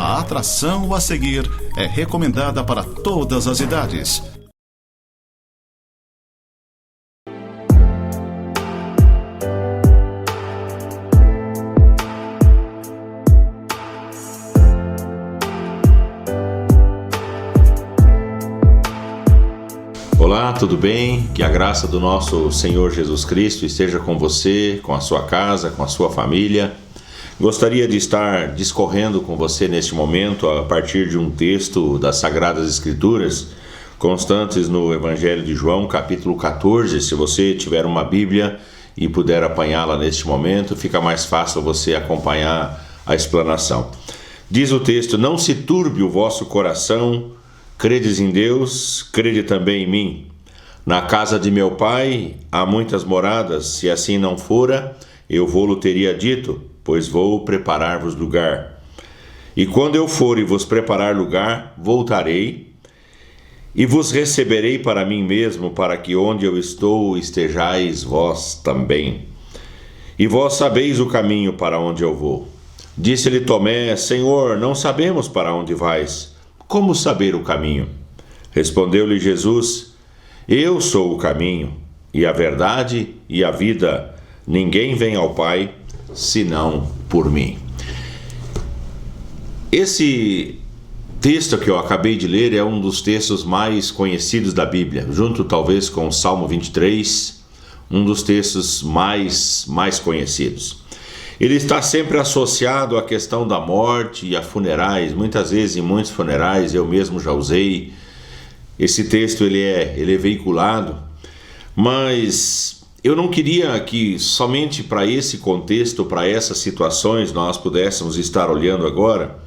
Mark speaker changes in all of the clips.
Speaker 1: A atração a seguir é recomendada para todas as idades.
Speaker 2: Olá, tudo bem? Que a graça do nosso Senhor Jesus Cristo esteja com você, com a sua casa, com a sua família. Gostaria de estar discorrendo com você neste momento a partir de um texto das Sagradas Escrituras, constantes no Evangelho de João, capítulo 14. Se você tiver uma Bíblia e puder apanhá-la neste momento, fica mais fácil você acompanhar a explanação. Diz o texto: não se turbe o vosso coração, credes em Deus, crede também em mim. Na casa de meu pai há muitas moradas, se assim não fora, eu vou-lo teria dito, pois vou preparar-vos lugar. E quando eu for e vos preparar lugar, voltarei e vos receberei para mim mesmo, para que onde eu estou estejais vós também. E vós sabeis o caminho para onde eu vou. Disse-lhe Tomé: Senhor, não sabemos para onde vais. Como saber o caminho? Respondeu-lhe Jesus: eu sou o caminho, e a verdade e a vida. Ninguém vem ao Pai, senão por mim. Esse texto que eu acabei de ler é um dos textos mais conhecidos da Bíblia, junto talvez com o Salmo 23, um dos textos mais conhecidos. Ele está sempre associado à questão da morte e a funerais. Muitas vezes em muitos funerais eu mesmo já usei. Esse texto ele é veiculado, mas eu não queria que somente para esse contexto, para essas situações nós pudéssemos estar olhando agora,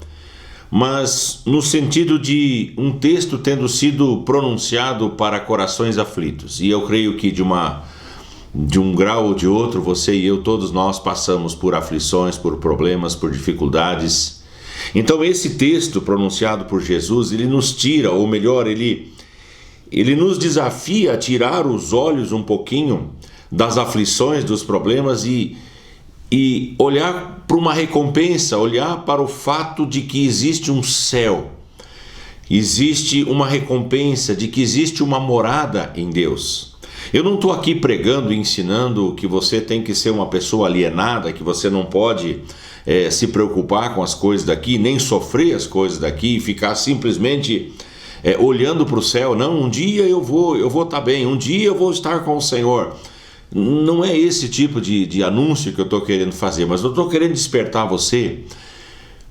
Speaker 2: mas no sentido de um texto tendo sido pronunciado para corações aflitos. E eu creio que de um grau ou de outro, você e eu, todos nós passamos por aflições, por problemas, por dificuldades. Então esse texto pronunciado por Jesus, ele nos tira, ou melhor, ele nos desafia a tirar os olhos um pouquinho das aflições, dos problemas e olhar para uma recompensa, olhar para o fato de que existe um céu, existe uma recompensa, de que existe uma morada em Deus. Eu não estou aqui pregando e ensinando que você tem que ser uma pessoa alienada, que você não pode se preocupar com as coisas daqui, nem sofrer as coisas daqui e ficar simplesmente olhando para o céu. Não, um dia eu vou estar bem, um dia eu vou estar com o Senhor. Não é esse tipo de anúncio que eu estou querendo fazer, mas eu estou querendo despertar você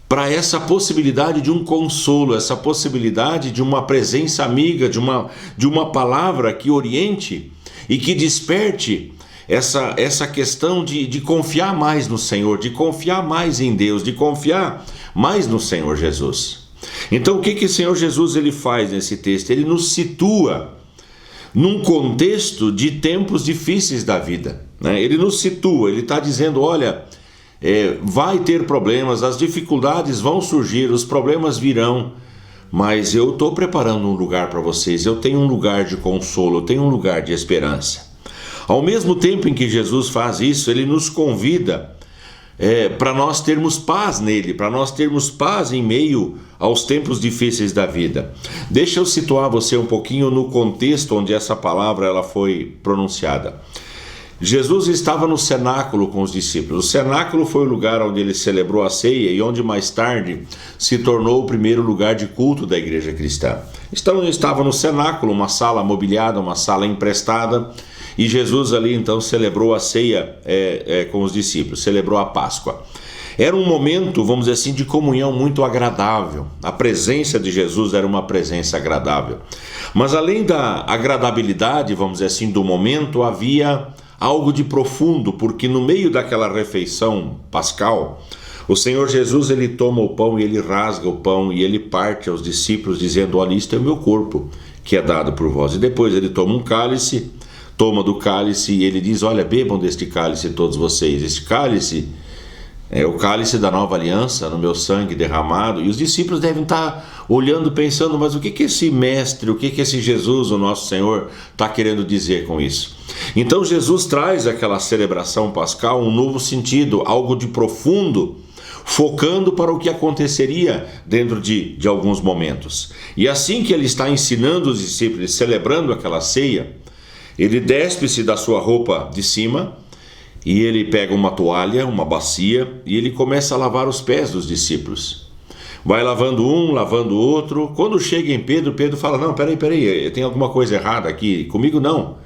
Speaker 2: para essa possibilidade de um consolo, essa possibilidade de uma presença amiga, de uma palavra que oriente e que desperte essa questão de confiar mais no Senhor, de confiar mais em Deus, de confiar mais no Senhor Jesus. Então o que o Senhor Jesus ele faz nesse texto? Ele nos situa num contexto de tempos difíceis da vida, né? Ele nos situa, ele está dizendo: olha, vai ter problemas, as dificuldades vão surgir, os problemas virão, mas eu estou preparando um lugar para vocês, eu tenho um lugar de consolo, eu tenho um lugar de esperança. Ao mesmo tempo em que Jesus faz isso, ele nos convida para nós termos paz nele, para nós termos paz em meio aos tempos difíceis da vida. Deixa eu situar você um pouquinho no contexto onde essa palavra ela foi pronunciada. Jesus estava no cenáculo com os discípulos. O cenáculo foi o lugar onde ele celebrou a ceia e onde mais tarde se tornou o primeiro lugar de culto da igreja cristã. Então ele estava no cenáculo, uma sala mobiliada, uma sala emprestada, e Jesus ali então celebrou a ceia com os discípulos, celebrou a Páscoa. Era um momento, vamos dizer assim, de comunhão muito agradável. A presença de Jesus era uma presença agradável. Mas além da agradabilidade, vamos dizer assim, do momento, havia algo de profundo, porque no meio daquela refeição pascal, o Senhor Jesus ele toma o pão e ele rasga o pão e ele parte aos discípulos dizendo: olha, isto é o meu corpo que é dado por vós. E depois ele toma um cálice, toma do cálice e ele diz: olha, bebam deste cálice todos vocês. Este cálice é o cálice da nova aliança, no meu sangue derramado. E os discípulos devem estar olhando, pensando: mas o que esse mestre, o que esse Jesus, o nosso Senhor, está querendo dizer com isso? Então Jesus traz àquela celebração pascal um novo sentido, algo de profundo, focando para o que aconteceria dentro de alguns momentos. E assim que ele está ensinando os discípulos, celebrando aquela ceia, ele despe-se da sua roupa de cima e ele pega uma toalha, uma bacia, e ele começa a lavar os pés dos discípulos. Vai lavando um, lavando o outro. Quando chega em Pedro, Pedro fala: não, peraí, tem alguma coisa errada aqui, comigo não.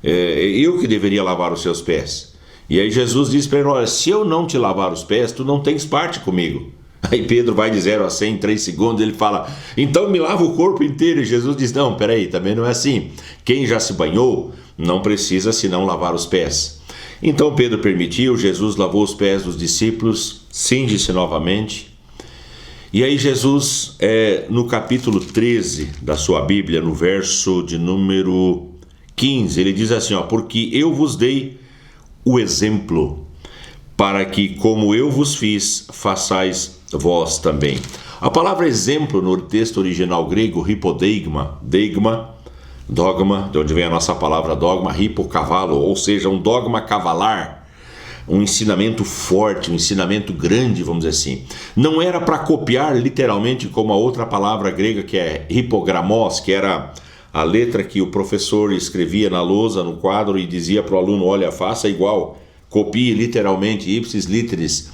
Speaker 2: Eu que deveria lavar os seus pés. E aí Jesus diz para ele: olha, se eu não te lavar os pés, tu não tens parte comigo. Aí Pedro vai de 0 a 100 em 3 segundos, ele fala: então me lava o corpo inteiro. E Jesus diz: não, peraí, também não é assim. Quem já se banhou não precisa senão lavar os pés. Então Pedro permitiu, Jesus lavou os pés dos discípulos, cinge-se novamente. E aí Jesus, no capítulo 13 da sua Bíblia, no verso de número 15, ele diz assim: porque eu vos dei o exemplo, para que, como eu vos fiz, façais vós também. A palavra exemplo no texto original grego, hipodeigma, dogma, de onde vem a nossa palavra dogma, hipo, cavalo, ou seja, um dogma cavalar, um ensinamento forte, um ensinamento grande, vamos dizer assim. Não era para copiar literalmente como a outra palavra grega que é hipogramos, que era a letra que o professor escrevia na lousa, no quadro, e dizia para o aluno: olha, faça igual, copie literalmente, ipsis literis.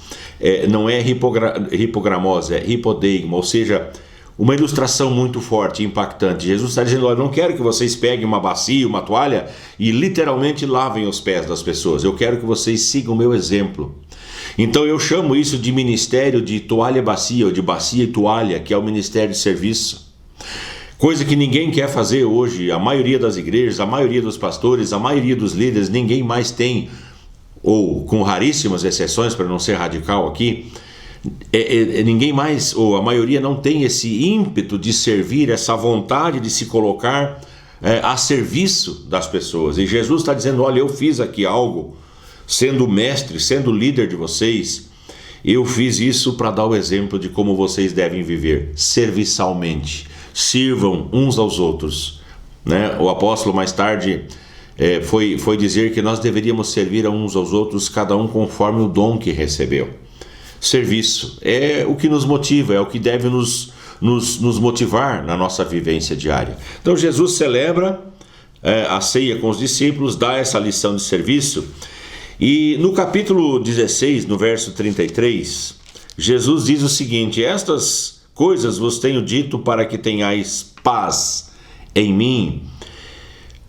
Speaker 2: Não é hipogramos, é hipodeigma, ou seja, uma ilustração muito forte, impactante. Jesus está dizendo: olha, eu não quero que vocês peguem uma bacia, uma toalha e literalmente lavem os pés das pessoas. Eu quero que vocês sigam o meu exemplo. Então eu chamo isso de ministério de toalha e bacia, ou de bacia e toalha, que é o ministério de serviço. Coisa que ninguém quer fazer hoje. A maioria das igrejas, a maioria dos pastores, a maioria dos líderes, ninguém mais tem, ou com raríssimas exceções, para não ser radical aqui, ninguém mais, ou a maioria não tem esse ímpeto de servir, essa vontade de se colocar a serviço das pessoas. E Jesus está dizendo: olha, eu fiz aqui algo, sendo mestre, sendo líder de vocês, eu fiz isso para dar o exemplo de como vocês devem viver, serviçalmente. Sirvam uns aos outros, né? O apóstolo mais tarde foi dizer que nós deveríamos servir a uns aos outros, cada um conforme o dom que recebeu. Serviço é o que nos motiva, é o que deve nos motivar na nossa vivência diária. Então Jesus celebra a ceia com os discípulos, dá essa lição de serviço, e no capítulo 16, no verso 33, Jesus diz o seguinte: estas coisas vos tenho dito para que tenhais paz em mim.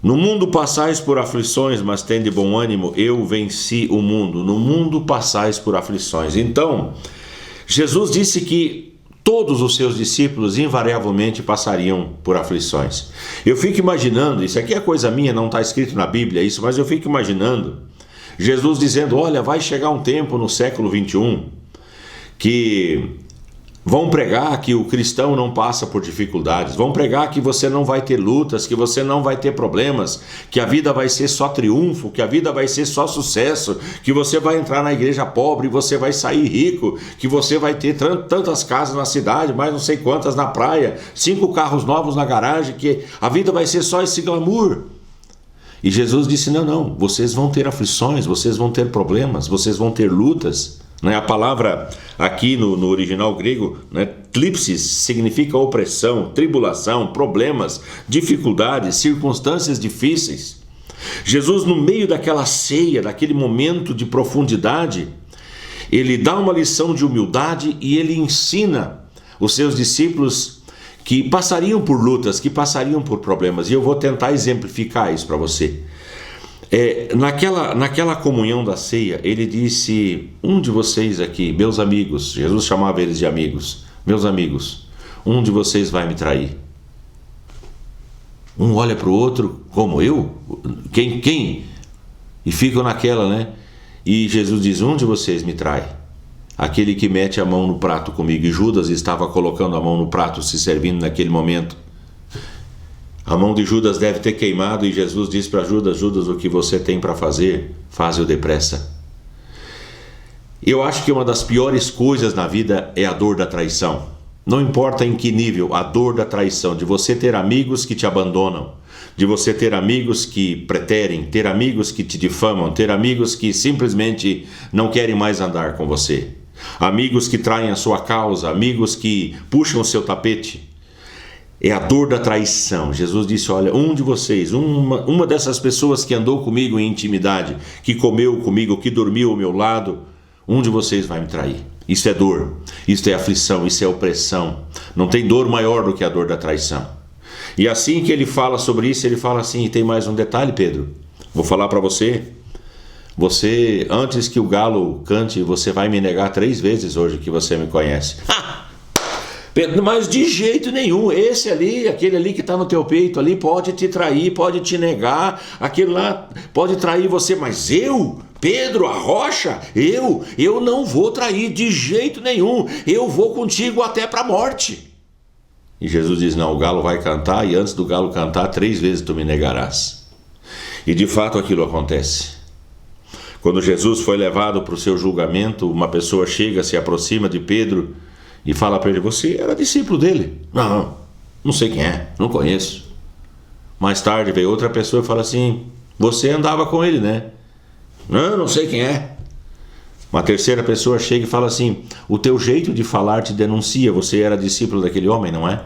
Speaker 2: No mundo passais por aflições, mas tende bom ânimo, eu venci o mundo. No mundo passais por aflições. Então, Jesus disse que todos os seus discípulos invariavelmente passariam por aflições. Eu fico imaginando, isso aqui é coisa minha, não está escrito na Bíblia isso, mas eu fico imaginando Jesus dizendo: olha, vai chegar um tempo no século 21 que vão pregar que o cristão não passa por dificuldades, vão pregar que você não vai ter lutas, que você não vai ter problemas, que a vida vai ser só triunfo, que a vida vai ser só sucesso, que você vai entrar na igreja pobre e você vai sair rico, que você vai ter tantas casas na cidade, mais não sei quantas na praia, 5 carros novos na garagem, que a vida vai ser só esse glamour. E Jesus disse: não, vocês vão ter aflições, vocês vão ter problemas, vocês vão ter lutas. A palavra aqui no original grego, tlipsis, significa opressão, tribulação, problemas, dificuldades, circunstâncias difíceis. Jesus, no meio daquela ceia, daquele momento de profundidade, ele dá uma lição de humildade e ele ensina os seus discípulos que passariam por lutas, que passariam por problemas. E eu vou tentar exemplificar isso para você. Naquela comunhão da ceia, ele disse: um de vocês aqui, meus amigos, Jesus chamava eles de amigos, meus amigos, um de vocês vai me trair. Um olha para o outro: como eu? Quem? E ficam naquela, E Jesus diz: um de vocês me trai, aquele que mete a mão no prato comigo. E Judas estava colocando a mão no prato, se servindo naquele momento. A mão de Judas deve ter queimado e Jesus diz para Judas: Judas, o que você tem para fazer, faze-o depressa. Eu acho que uma das piores coisas na vida é a dor da traição. Não importa em que nível, a dor da traição, de você ter amigos que te abandonam, de você ter amigos que preterem, ter amigos que te difamam, ter amigos que simplesmente não querem mais andar com você. amigos que traem a sua causa, amigos que puxam o seu tapete. É a dor da traição. Jesus disse, olha, um de vocês, uma dessas pessoas que andou comigo em intimidade, que comeu comigo, que dormiu ao meu lado, um de vocês vai me trair. Isso é dor, isso é aflição, isso é opressão. Não tem dor maior do que a dor da traição. E assim que ele fala sobre isso, ele fala assim, e tem mais um detalhe, Pedro. Vou falar para você. Você, antes que o galo cante, você vai me negar 3 vezes hoje que você me conhece. Pedro, mas de jeito nenhum, esse ali, aquele ali que está no teu peito ali, pode te trair, pode te negar, aquele lá pode trair você, mas eu, Pedro, a rocha, eu não vou trair de jeito nenhum, eu vou contigo até para a morte. E Jesus diz, não, o galo vai cantar e antes do galo cantar 3 vezes tu me negarás. E de fato aquilo acontece. Quando Jesus foi levado para o seu julgamento, uma pessoa chega, se aproxima de Pedro e fala para ele, você era discípulo dele? Não sei quem é, não conheço. Mais tarde veio outra pessoa e fala assim, você andava com ele, né? Não sei quem é. Uma terceira pessoa chega e fala assim, o teu jeito de falar te denuncia, você era discípulo daquele homem, não é?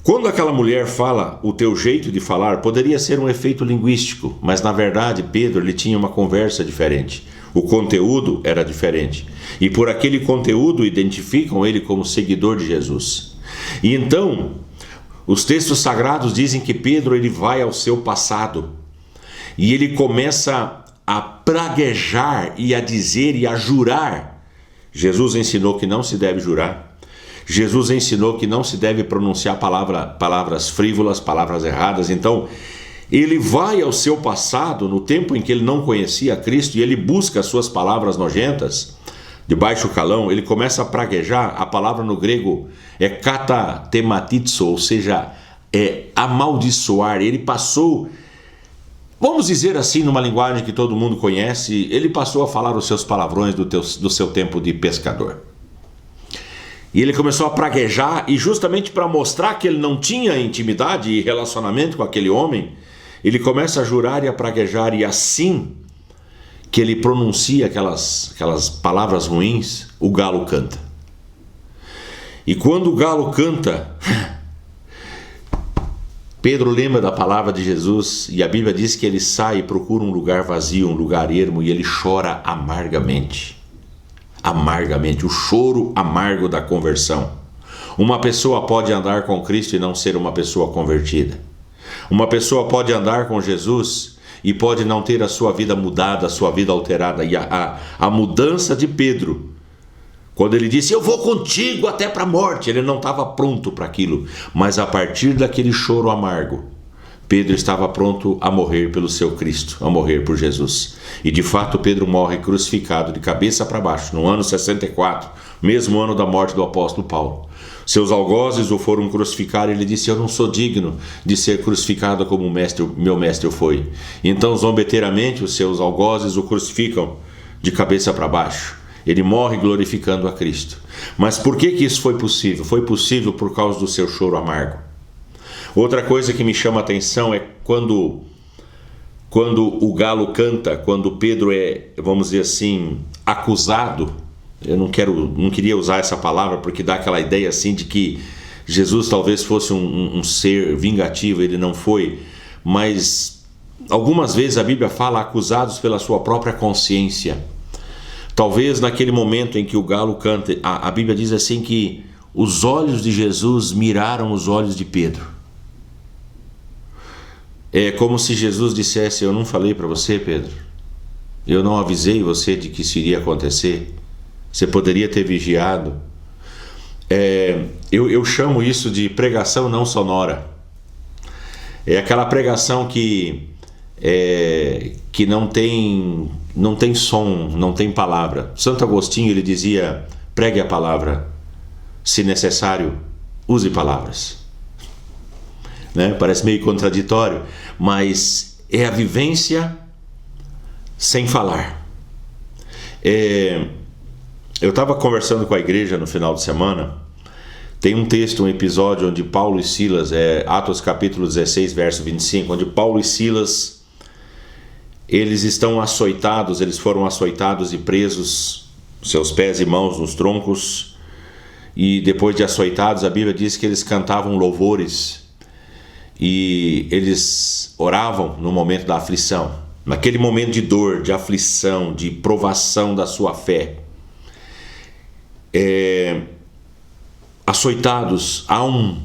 Speaker 2: Quando aquela mulher fala o teu jeito de falar, poderia ser um efeito linguístico, mas na verdade Pedro ele tinha uma conversa diferente. O conteúdo era diferente. E por aquele conteúdo identificam ele como seguidor de Jesus. E então, os textos sagrados dizem que Pedro ele vai ao seu passado e ele começa a praguejar e a dizer e a jurar. Jesus ensinou que não se deve jurar. Jesus ensinou que não se deve pronunciar palavras frívolas, palavras erradas. Então, ele vai ao seu passado, no tempo em que ele não conhecia Cristo, e ele busca as suas palavras nojentas, de baixo calão, ele começa a praguejar. A palavra no grego é katatematitso, ou seja, é amaldiçoar. Ele passou, vamos dizer assim, numa linguagem que todo mundo conhece, ele passou a falar os seus palavrões do seu tempo de pescador. E ele começou a praguejar, e justamente para mostrar que ele não tinha intimidade e relacionamento com aquele homem, ele começa a jurar e a praguejar, e assim que ele pronuncia aquelas palavras ruins, o galo canta. E quando o galo canta, Pedro lembra da palavra de Jesus, e a Bíblia diz que ele sai e procura um lugar vazio, um lugar ermo, e ele chora amargamente. Amargamente, o choro amargo da conversão. Uma pessoa pode andar com Cristo e não ser uma pessoa convertida. Uma pessoa pode andar com Jesus e pode não ter a sua vida mudada, a sua vida alterada. E a mudança de Pedro, quando ele disse, eu vou contigo até para a morte, ele não estava pronto para aquilo. Mas a partir daquele choro amargo, Pedro estava pronto a morrer pelo seu Cristo, a morrer por Jesus. E de fato Pedro morre crucificado de cabeça para baixo, no ano 64, mesmo ano da morte do apóstolo Paulo. Seus algozes o foram crucificar e ele disse, eu não sou digno de ser crucificado como meu mestre foi. Então zombeteiramente os seus algozes o crucificam de cabeça para baixo. Ele morre glorificando a Cristo. Mas por que isso foi possível? Foi possível por causa do seu choro amargo. Outra coisa que me chama a atenção é quando o galo canta, quando Pedro é, vamos dizer assim, acusado. Eu não queria usar essa palavra porque dá aquela ideia assim de que Jesus talvez fosse um ser vingativo, ele não foi. Mas algumas vezes a Bíblia fala acusados pela sua própria consciência. Talvez naquele momento em que o galo canta, a Bíblia diz assim que os olhos de Jesus miraram os olhos de Pedro. É como se Jesus dissesse, eu não falei para você, Pedro, eu não avisei você de que isso iria acontecer, você poderia ter vigiado. Eu chamo isso de pregação não sonora. É aquela pregação que não tem som, não tem palavra. Santo Agostinho ele dizia, pregue a palavra, se necessário, use palavras. Né? Parece meio contraditório, mas é a vivência sem falar. Eu estava conversando com a igreja no final de semana. Tem um texto, um episódio onde Paulo e Silas, Atos capítulo 16, verso 25, onde Paulo e Silas, eles estão açoitados, eles foram açoitados e presos seus pés e mãos nos troncos, e depois de açoitados, a Bíblia diz que eles cantavam louvores e eles oravam no momento da aflição, naquele momento de dor, de aflição, de provação da sua fé. Açoitados, há um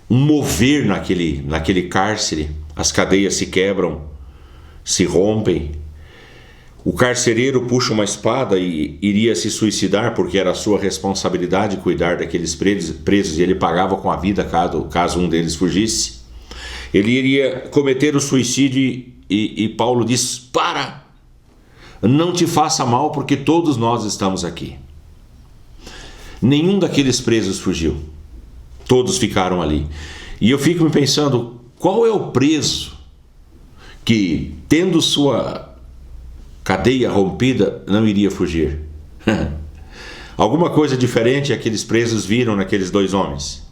Speaker 2: mover naquele cárcere, as cadeias se quebram, se rompem. O carcereiro puxa uma espada e iria se suicidar, porque era a sua responsabilidade cuidar daqueles presos, e ele pagava com a vida caso um deles fugisse. Ele iria cometer o suicídio e Paulo diz: para, não te faça mal, porque todos nós estamos aqui. Nenhum daqueles presos fugiu, todos ficaram ali. E eu fico me pensando, qual é o preso que, tendo sua cadeia rompida, não iria fugir? Alguma coisa diferente aqueles presos viram naqueles dois homens.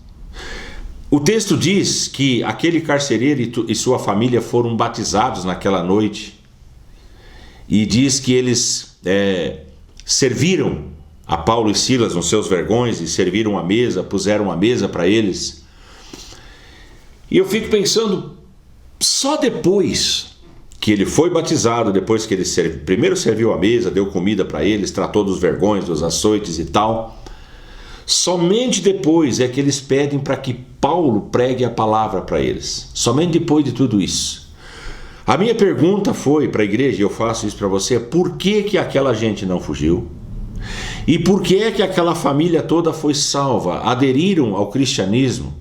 Speaker 2: O texto diz que aquele carcereiro e sua família foram batizados naquela noite, e diz que eles serviram a Paulo e Silas nos seus vergões, e serviram a mesa, puseram a mesa para eles. E eu fico pensando, só depois que ele foi batizado, depois que ele primeiro serviu a mesa, deu comida para eles, tratou dos vergões, dos açoites e tal, somente depois é que eles pedem para que Paulo pregue a palavra para eles. Somente depois de tudo isso. A minha pergunta foi para a igreja, e eu faço isso para você: por que aquela gente não fugiu? E por que é que aquela família toda foi salva? Aderiram ao cristianismo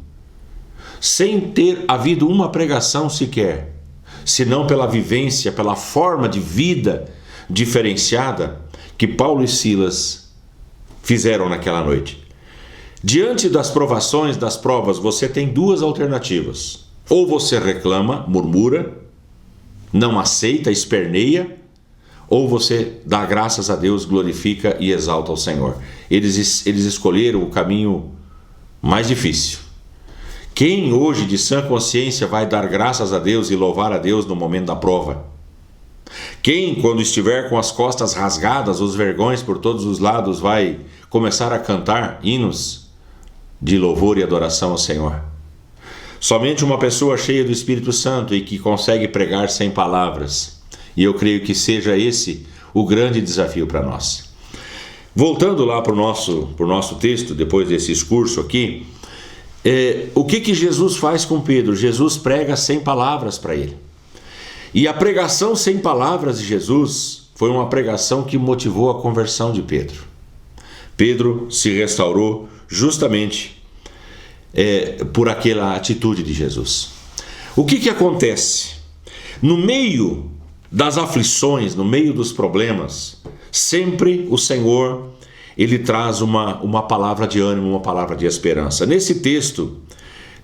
Speaker 2: sem ter havido uma pregação sequer, senão pela vivência, pela forma de vida diferenciada que Paulo e Silas fizeram naquela noite. Diante das provações, das provas, você tem duas alternativas: ou você reclama, murmura, não aceita, esperneia, ou você dá graças a Deus, glorifica e exalta ao Senhor. Eles escolheram o caminho mais difícil. Quem hoje de sã consciência vai dar graças a Deus e louvar a Deus no momento da prova? Quem, quando estiver com as costas rasgadas, os vergões por todos os lados, vai começar a cantar hinos de louvor e adoração ao Senhor? Somente uma pessoa cheia do Espírito Santo e que consegue pregar sem palavras. E eu creio que seja esse o grande desafio para nós. Voltando lá para o nosso texto, depois desse discurso aqui, o que Jesus faz com Pedro? Jesus prega sem palavras para ele. E a pregação sem palavras de Jesus foi uma pregação que motivou a conversão de Pedro. Pedro se restaurou justamente por aquela atitude de Jesus. O que acontece? No meio das aflições, no meio dos problemas, sempre o Senhor, Ele traz uma palavra de ânimo, uma palavra de esperança. Nesse texto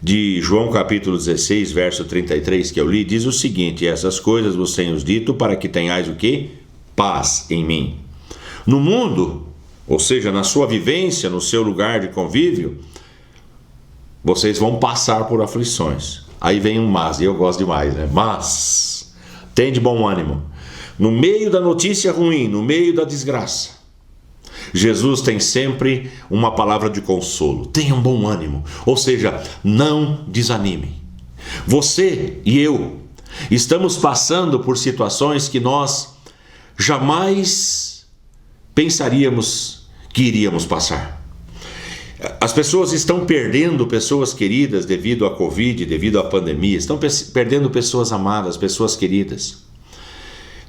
Speaker 2: de João capítulo 16, verso 33 que eu li, diz o seguinte: essas coisas vos tenho dito para que tenhais o quê? Paz em mim. No mundo, ou seja, na sua vivência, no seu lugar de convívio, vocês vão passar por aflições. Aí vem um mas, e eu gosto demais, né? Mas tem de bom ânimo. No meio da notícia ruim, no meio da desgraça, Jesus tem sempre uma palavra de consolo. Tenham bom ânimo. Ou seja, não desanime. Você e eu estamos passando por situações que nós jamais pensaríamos que iríamos passar. As pessoas estão perdendo pessoas queridas devido à Covid, devido à pandemia. Estão perdendo pessoas amadas, pessoas queridas.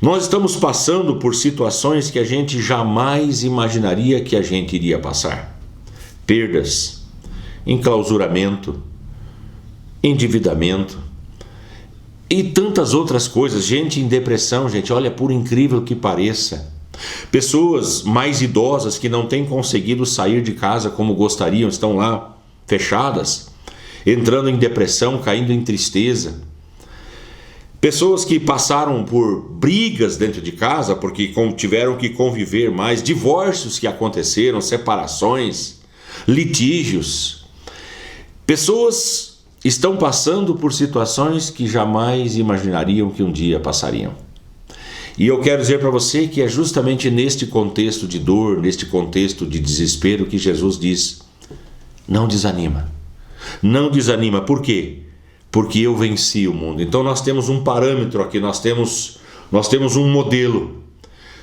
Speaker 2: Nós estamos passando por situações que a gente jamais imaginaria que a gente iria passar. Perdas, enclausuramento, endividamento e tantas outras coisas. Gente em depressão, gente, olha, por incrível que pareça. Pessoas mais idosas que não têm conseguido sair de casa como gostariam, estão lá fechadas, entrando em depressão, caindo em tristeza. Pessoas que passaram por brigas dentro de casa porque tiveram que conviver mais, divórcios que aconteceram, separações, litígios. Pessoas estão passando por situações que jamais imaginariam que um dia passariam. E eu quero dizer para você que é justamente neste contexto de dor, neste contexto de desespero que Jesus diz: não desanima. Não desanima. Por quê? Porque eu venci o mundo. Então nós temos um parâmetro aqui, nós temos um modelo.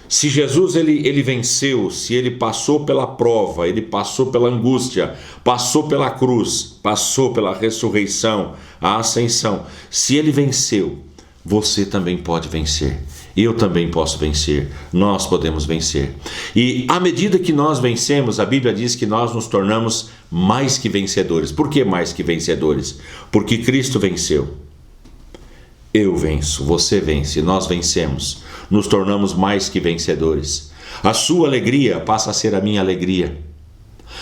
Speaker 2: Se Jesus ele venceu, se ele passou pela prova, ele passou pela angústia, passou pela cruz, passou pela ressurreição, a ascensão, se ele venceu, você também pode vencer. Eu também posso vencer. Nós podemos vencer. E à medida que nós vencemos, a Bíblia diz que nós nos tornamos mais que vencedores. Por que mais que vencedores? Porque Cristo venceu. Eu venço, você vence, nós vencemos, nos tornamos mais que vencedores. A sua alegria passa a ser a minha alegria.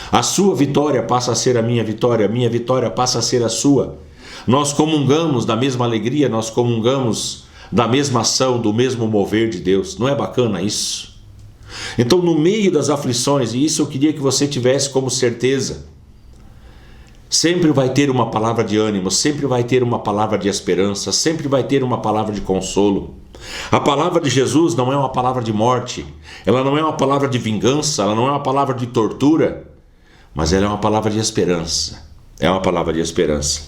Speaker 2: A sua vitória passa a ser a minha vitória passa a ser a sua. Nós comungamos da mesma alegria, nós comungamos da mesma ação, do mesmo mover de Deus. Não é bacana isso? Então, no meio das aflições, e isso eu queria que você tivesse como certeza, sempre vai ter uma palavra de ânimo, sempre vai ter uma palavra de esperança, sempre vai ter uma palavra de consolo. A palavra de Jesus não é uma palavra de morte, ela não é uma palavra de vingança, ela não é uma palavra de tortura, mas ela é uma palavra de esperança. É uma palavra de esperança.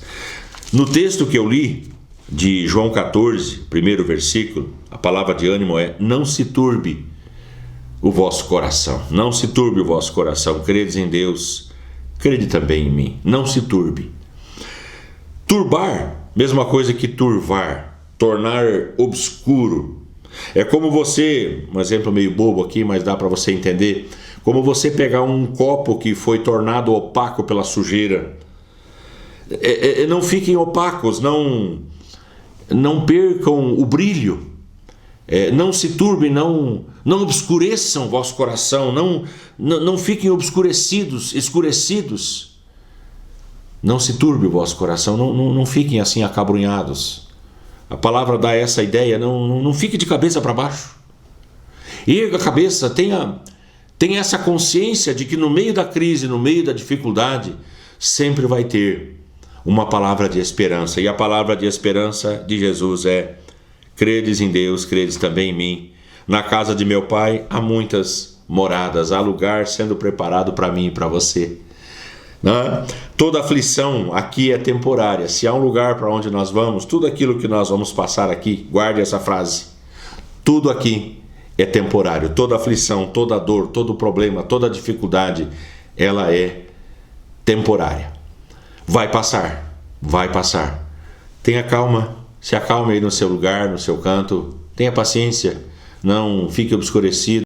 Speaker 2: No texto que eu li, de João 14, primeiro versículo, a palavra de ânimo é: não se turbe o vosso coração, não se turbe o vosso coração, credes em Deus, crede também em mim, não se turbe. Turbar, mesma coisa que turvar, tornar obscuro. É como você, um exemplo meio bobo aqui, mas dá para você entender, como você pegar um copo que foi tornado opaco pela sujeira. Não fiquem opacos, não percam o brilho, não se turbem, não obscureçam o vosso coração, não fiquem escurecidos. Não se turbe o vosso coração, não fiquem assim acabrunhados. A palavra dá essa ideia, não fique de cabeça para baixo. Erga a cabeça, tenha essa consciência de que no meio da crise, no meio da dificuldade, sempre vai ter uma palavra de esperança. E a palavra de esperança de Jesus é: credes em Deus, credes também em mim. Na casa de meu Pai há muitas moradas, há lugar sendo preparado para mim e para você. Toda aflição aqui é temporária. Se há um lugar para onde nós vamos, tudo aquilo que nós vamos passar aqui, guarde essa frase: tudo aqui é temporário. Toda aflição, toda dor, todo problema, toda dificuldade, ela é temporária. Vai passar, vai passar. Tenha calma, se acalme aí no seu lugar, no seu canto. Tenha paciência, não fique obscurecido.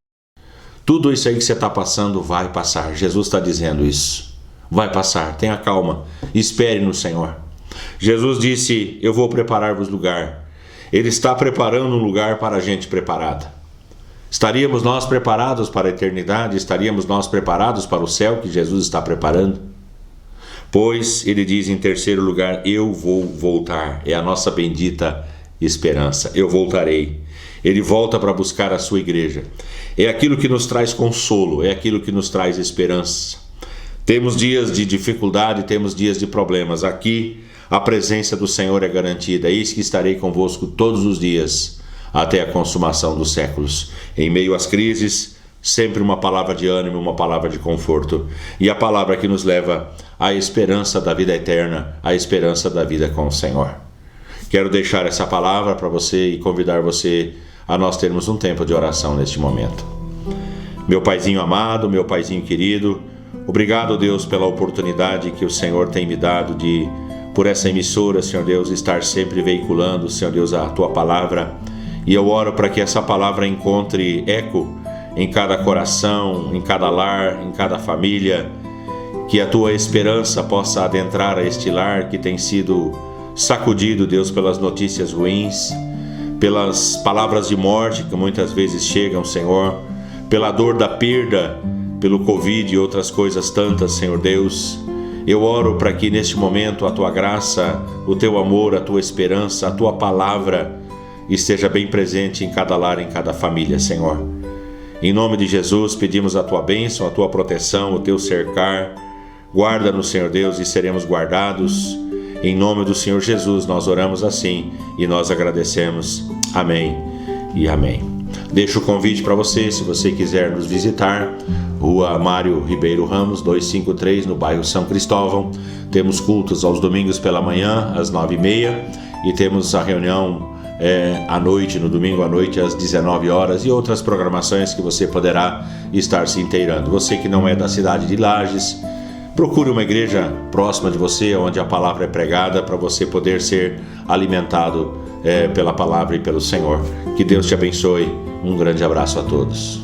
Speaker 2: Tudo isso aí que você está passando vai passar. Jesus está dizendo isso. Vai passar, tenha calma, espere no Senhor. Jesus disse: eu vou preparar-vos lugar. Ele está preparando um lugar para a gente preparada. Estaríamos nós preparados para a eternidade? Estaríamos nós preparados para o céu que Jesus está preparando? Pois ele diz em terceiro lugar: eu vou voltar. É a nossa bendita esperança. Eu voltarei. Ele volta para buscar a sua igreja. É aquilo que nos traz consolo, é aquilo que nos traz esperança. Temos dias de dificuldade, temos dias de problemas. Aqui a presença do Senhor é garantida. Eis que estarei convosco todos os dias, até a consumação dos séculos. Em meio às crises, sempre uma palavra de ânimo, uma palavra de conforto. E a palavra que nos leva à esperança da vida eterna, à esperança da vida com o Senhor. Quero deixar essa palavra para você e convidar você a nós termos um tempo de oração neste momento. Meu Paizinho amado, meu Paizinho querido, obrigado, Deus, pela oportunidade que o Senhor tem me dado de, por essa emissora, Senhor Deus, estar sempre veiculando, Senhor Deus, a Tua palavra. E eu oro para que essa palavra encontre eco em cada coração, em cada lar, em cada família, que a Tua esperança possa adentrar a este lar que tem sido sacudido, Deus, pelas notícias ruins, pelas palavras de morte que muitas vezes chegam, Senhor, pela dor da perda, pelo Covid e outras coisas tantas, Senhor Deus. Eu oro para que neste momento a Tua graça, o Teu amor, a Tua esperança, a Tua palavra esteja bem presente em cada lar, em cada família, Senhor. Em nome de Jesus, pedimos a Tua bênção, a Tua proteção, o Teu cercar. Guarda-nos, Senhor Deus, e seremos guardados. Em nome do Senhor Jesus, nós oramos assim e nós agradecemos. Amém e amém. Deixo o convite para você, se você quiser nos visitar, Rua Mário Ribeiro Ramos, 253, no bairro São Cristóvão. Temos cultos aos domingos pela manhã, às 9h30, e temos a reunião à noite, no domingo à noite, às 19 horas, e outras programações que você poderá estar se inteirando. Você que não é da cidade de Lages, procure uma igreja próxima de você, onde a palavra é pregada, para você poder ser alimentado pela palavra e pelo Senhor. Que Deus te abençoe. Um grande abraço a todos.